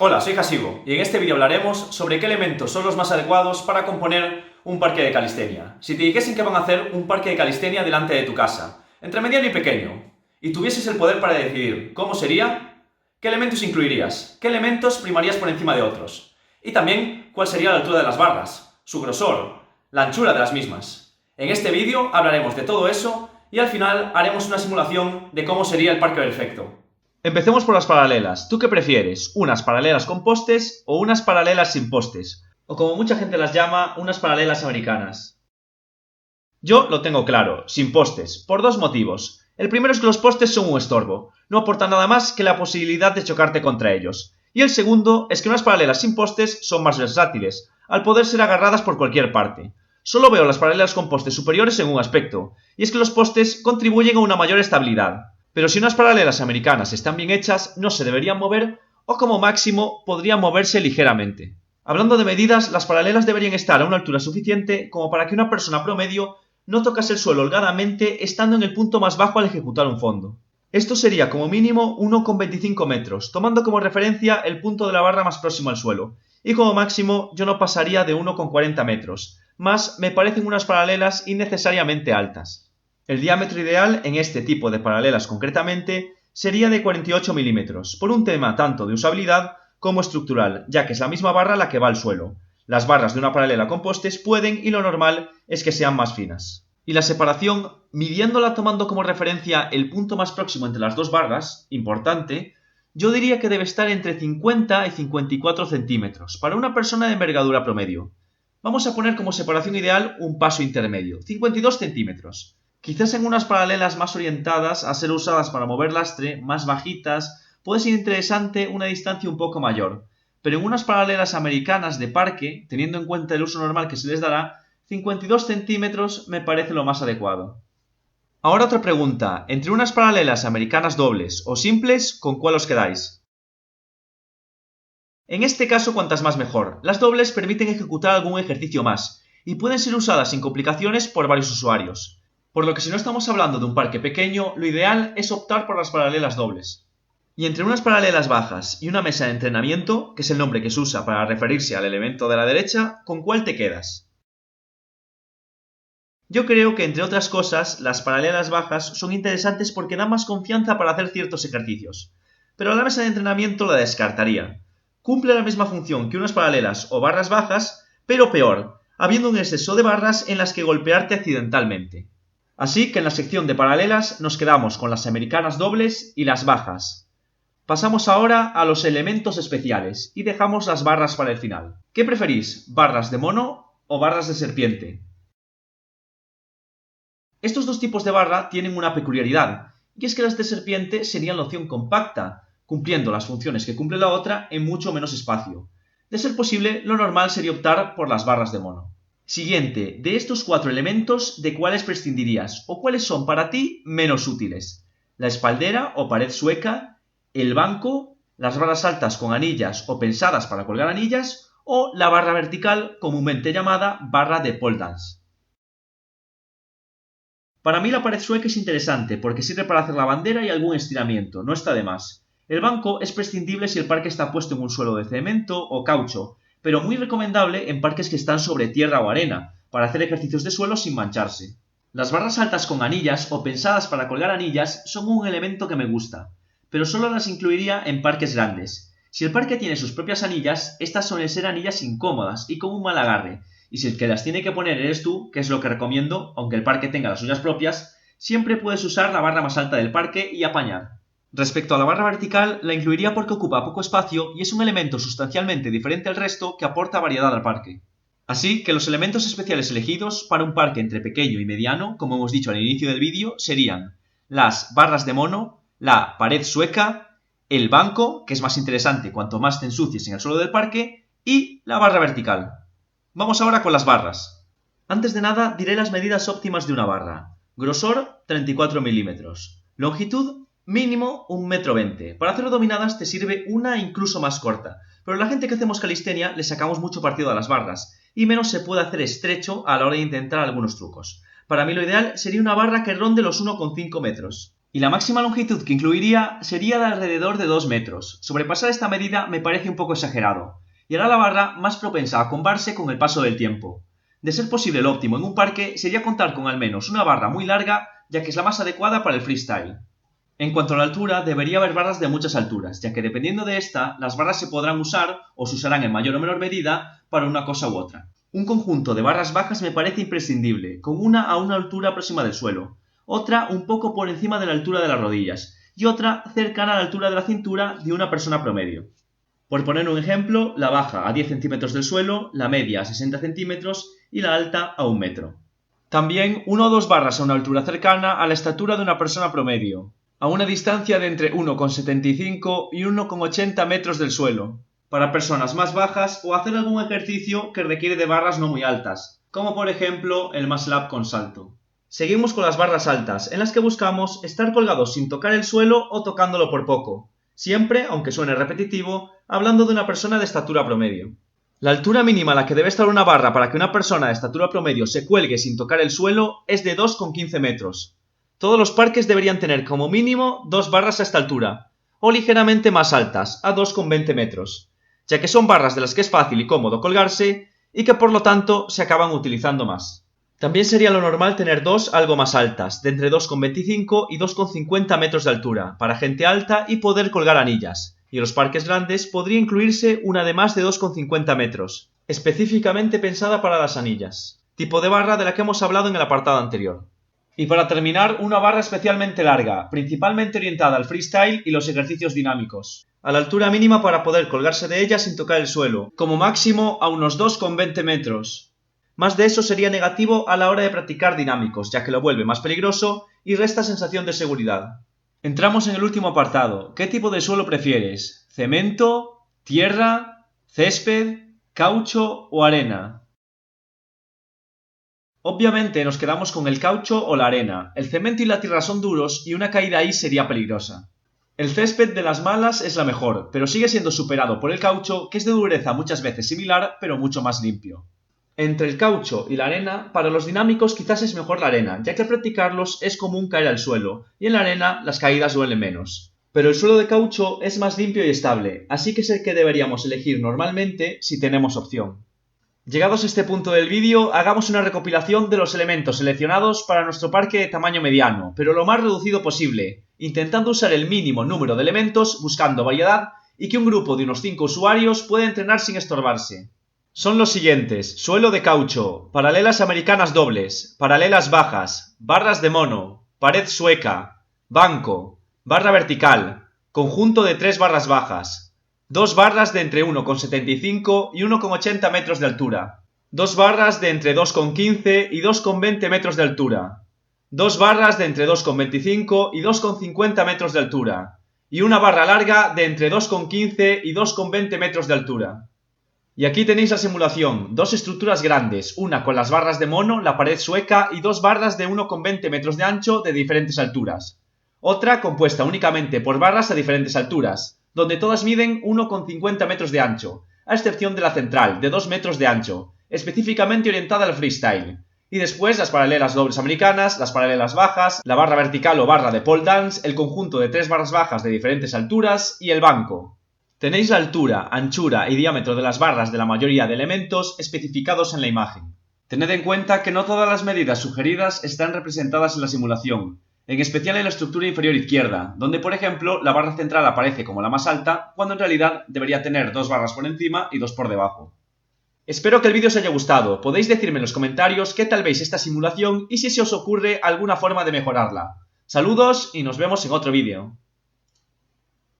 Hola, soy Jasibo y en este vídeo hablaremos sobre qué elementos son los más adecuados para componer un parque de calistenia. Si te dijesen que van a hacer un parque de calistenia delante de tu casa, entre mediano y pequeño, y tuvieses el poder para decidir cómo sería, ¿qué elementos incluirías? ¿Qué elementos primarías por encima de otros? Y también, ¿cuál sería la altura de las barras, su grosor, la anchura de las mismas? En este vídeo hablaremos de todo eso y al final haremos una simulación de cómo sería el parque perfecto. Empecemos por las paralelas. ¿Tú qué prefieres? ¿Unas paralelas con postes o unas paralelas sin postes? O como mucha gente las llama, unas paralelas americanas. Yo lo tengo claro, sin postes, por dos motivos. El primero es que los postes son un estorbo, no aportan nada más que la posibilidad de chocarte contra ellos. Y el segundo es que unas paralelas sin postes son más versátiles, al poder ser agarradas por cualquier parte. Solo veo las paralelas con postes superiores en un aspecto, y es que los postes contribuyen a una mayor estabilidad. Pero si unas paralelas americanas están bien hechas, no se deberían mover o como máximo podrían moverse ligeramente. Hablando de medidas, las paralelas deberían estar a una altura suficiente como para que una persona promedio no tocase el suelo holgadamente estando en el punto más bajo al ejecutar un fondo. Esto sería como mínimo 1,25 metros, tomando como referencia el punto de la barra más próximo al suelo, y como máximo yo no pasaría de 1,40 metros, más me parecen unas paralelas innecesariamente altas. El diámetro ideal en este tipo de paralelas concretamente sería de 48 milímetros, por un tema tanto de usabilidad como estructural, ya que es la misma barra la que va al suelo. Las barras de una paralela con postes pueden y lo normal es que sean más finas. Y la separación, midiéndola tomando como referencia el punto más próximo entre las dos barras, importante, yo diría que debe estar entre 50 y 54 centímetros, para una persona de envergadura promedio. Vamos a poner como separación ideal un paso intermedio, 52 centímetros. Quizás en unas paralelas más orientadas a ser usadas para mover lastre, más bajitas, puede ser interesante una distancia un poco mayor, pero en unas paralelas americanas de parque, teniendo en cuenta el uso normal que se les dará, 52 centímetros me parece lo más adecuado. Ahora otra pregunta, entre unas paralelas americanas dobles o simples, ¿con cuál os quedáis? En este caso cuantas más mejor, las dobles permiten ejecutar algún ejercicio más, y pueden ser usadas sin complicaciones por varios usuarios. Por lo que si no estamos hablando de un parque pequeño, lo ideal es optar por las paralelas dobles. Y entre unas paralelas bajas y una mesa de entrenamiento, que es el nombre que se usa para referirse al elemento de la derecha, ¿con cuál te quedas? Yo creo que, entre otras cosas, las paralelas bajas son interesantes porque dan más confianza para hacer ciertos ejercicios, pero la mesa de entrenamiento la descartaría. Cumple la misma función que unas paralelas o barras bajas, pero peor, habiendo un exceso de barras en las que golpearte accidentalmente. Así que en la sección de paralelas nos quedamos con las americanas dobles y las bajas. Pasamos ahora a los elementos especiales y dejamos las barras para el final. ¿Qué preferís, barras de mono o barras de serpiente? Estos dos tipos de barra tienen una peculiaridad, y es que las de serpiente serían la opción compacta, cumpliendo las funciones que cumple la otra en mucho menos espacio. De ser posible, lo normal sería optar por las barras de mono. Siguiente, de estos cuatro elementos, ¿de cuáles prescindirías o cuáles son para ti menos útiles? La espaldera o pared sueca, el banco, las barras altas con anillas o pensadas para colgar anillas, o la barra vertical, comúnmente llamada barra de pole dance. Para mí la pared sueca es interesante porque sirve para hacer la bandera y algún estiramiento, no está de más. El banco es prescindible si el parque está puesto en un suelo de cemento o caucho, pero muy recomendable en parques que están sobre tierra o arena, para hacer ejercicios de suelo sin mancharse. Las barras altas con anillas o pensadas para colgar anillas son un elemento que me gusta, pero solo las incluiría en parques grandes. Si el parque tiene sus propias anillas, estas suelen ser anillas incómodas y con un mal agarre, y si el que las tiene que poner eres tú, que es lo que recomiendo, aunque el parque tenga las suyas propias, siempre puedes usar la barra más alta del parque y apañar. Respecto a la barra vertical, la incluiría porque ocupa poco espacio y es un elemento sustancialmente diferente al resto que aporta variedad al parque. Así que los elementos especiales elegidos para un parque entre pequeño y mediano, como hemos dicho al inicio del vídeo, serían las barras de mono, la pared sueca, el banco, que es más interesante cuanto más te ensucies en el suelo del parque, y la barra vertical. Vamos ahora con las barras. Antes de nada diré las medidas óptimas de una barra. Grosor 34 milímetros. Longitud mínimo 1,20 m. Para hacer dominadas te sirve una incluso más corta, pero la gente que hacemos calistenia le sacamos mucho partido a las barras, y menos se puede hacer estrecho a la hora de intentar algunos trucos. Para mí lo ideal sería una barra que ronde los 1,5 metros. Y la máxima longitud que incluiría sería de alrededor de 2 metros. Sobrepasar esta medida me parece un poco exagerado, y hará la barra más propensa a combarse con el paso del tiempo. De ser posible, lo óptimo en un parque sería contar con al menos una barra muy larga, ya que es la más adecuada para el freestyle. En cuanto a la altura, debería haber barras de muchas alturas, ya que dependiendo de esta, las barras se podrán usar o se usarán en mayor o menor medida para una cosa u otra. Un conjunto de barras bajas me parece imprescindible, con una a una altura próxima del suelo, otra un poco por encima de la altura de las rodillas y otra cercana a la altura de la cintura de una persona promedio. Por poner un ejemplo, la baja a 10 centímetros del suelo, la media a 60 centímetros y la alta a 1 metro. También una o dos barras a una altura cercana a la estatura de una persona promedio, a una distancia de entre 1,75 y 1,80 metros del suelo, para personas más bajas o hacer algún ejercicio que requiere de barras no muy altas, como por ejemplo el muscle up con salto. Seguimos con las barras altas, en las que buscamos estar colgados sin tocar el suelo o tocándolo por poco, siempre, aunque suene repetitivo, hablando de una persona de estatura promedio. La altura mínima a la que debe estar una barra para que una persona de estatura promedio se cuelgue sin tocar el suelo es de 2,15 metros. Todos los parques deberían tener como mínimo 2 barras a esta altura, o ligeramente más altas, a 2,20 metros, ya que son barras de las que es fácil y cómodo colgarse y que por lo tanto se acaban utilizando más. También sería lo normal tener dos algo más altas, de entre 2,25 y 2,50 metros de altura, para gente alta y poder colgar anillas, y en los parques grandes podría incluirse una de más de 2,50 metros, específicamente pensada para las anillas, tipo de barra de la que hemos hablado en el apartado anterior. Y para terminar, una barra especialmente larga, principalmente orientada al freestyle y los ejercicios dinámicos, a la altura mínima para poder colgarse de ella sin tocar el suelo, como máximo a unos 2,20 metros. Más de eso sería negativo a la hora de practicar dinámicos, ya que lo vuelve más peligroso y resta sensación de seguridad. Entramos en el último apartado. ¿Qué tipo de suelo prefieres? ¿Cemento? ¿Tierra? ¿Césped? ¿Caucho o arena? Obviamente nos quedamos con el caucho o la arena. El cemento y la tierra son duros y una caída ahí sería peligrosa. El césped de las malas es la mejor, pero sigue siendo superado por el caucho, que es de dureza muchas veces similar, pero mucho más limpio. Entre el caucho y la arena, para los dinámicos quizás es mejor la arena, ya que al practicarlos es común caer al suelo, y en la arena las caídas duelen menos. Pero el suelo de caucho es más limpio y estable, así que es el que deberíamos elegir normalmente si tenemos opción. Llegados a este punto del vídeo, hagamos una recopilación de los elementos seleccionados para nuestro parque de tamaño mediano, pero lo más reducido posible, intentando usar el mínimo número de elementos, buscando variedad y que un grupo de unos 5 usuarios pueda entrenar sin estorbarse. Son los siguientes: suelo de caucho, paralelas americanas dobles, paralelas bajas, barras de mono, pared sueca, banco, barra vertical, conjunto de 3 barras bajas, 2 barras de entre 1,75 y 1,80 metros de altura, 2 barras de entre 2,15 y 2,20 metros de altura, 2 barras de entre 2,25 y 2,50 metros de altura, y una barra larga de entre 2,15 y 2,20 metros de altura. Y aquí tenéis la simulación, 2 estructuras grandes, una con las barras de mono, la pared sueca y 2 barras de 1,20 metros de ancho de diferentes alturas. Otra compuesta únicamente por barras a diferentes alturas, donde todas miden 1,50 metros de ancho, a excepción de la central, de 2 metros de ancho, específicamente orientada al freestyle. Y después las paralelas dobles americanas, las paralelas bajas, la barra vertical o barra de pole dance, el conjunto de 3 barras bajas de diferentes alturas y el banco. Tenéis la altura, anchura y diámetro de las barras de la mayoría de elementos especificados en la imagen. Tened en cuenta que no todas las medidas sugeridas están representadas en la simulación, en especial en la estructura inferior izquierda, donde por ejemplo la barra central aparece como la más alta, cuando en realidad debería tener 2 barras por encima y 2 por debajo. Espero que el vídeo os haya gustado. Podéis decirme en los comentarios qué tal veis esta simulación y si se os ocurre alguna forma de mejorarla. Saludos y nos vemos en otro vídeo.